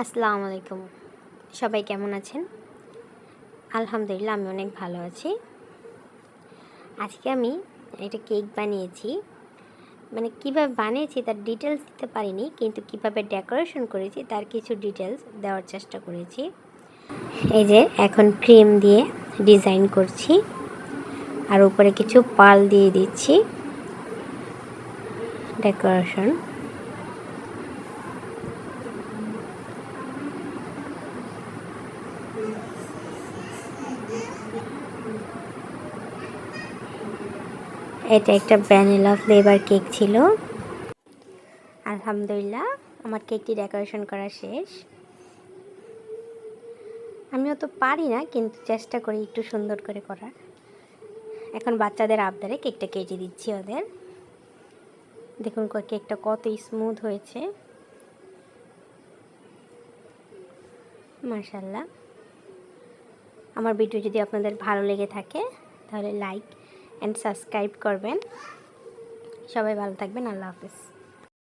আসসালামু আলাইকুম। সবাই কেমন আছেন? আলহামদুলিল্লাহ আমি অনেক ভালো আছি। আজকে আমি একটা কেক বানিয়েছি। মানে কিভাবে বানিয়েছি তার ডিটেলস দিতে পারিনি, কিন্তু কিভাবে ডেকোরেশন করেছি তার কিছু ডিটেলস দেওয়ার চেষ্টা করেছি। এই যে এখন ক্রিম দিয়ে ডিজাইন করছি, আর উপরে কিছু পাল দিয়ে দিচ্ছি ডেকোরেশন। এটা একটা ভ্যানিলা ফ্লেভার কেক ছিল। আলহামদুলিল্লাহ আমার কেকটি ডেকোরেশন করা শেষ। আমিও তো পারি না, কিন্তু চেষ্টা করি একটু সুন্দর করে করার। এখন বাচ্চাদের আবদারে কেকটা কেটে দিচ্ছি ওদের। দেখুন কেকটা কত স্মুথ হয়েছে, মাশাআল্লাহ। আমার ভিডিও যদি আপনাদের ভালো লেগে থাকে তাহলে লাইক অ্যান্ড সাবস্ক্রাইব করবেন। সবাই ভালো থাকবেন। আল্লাহ হাফেজ।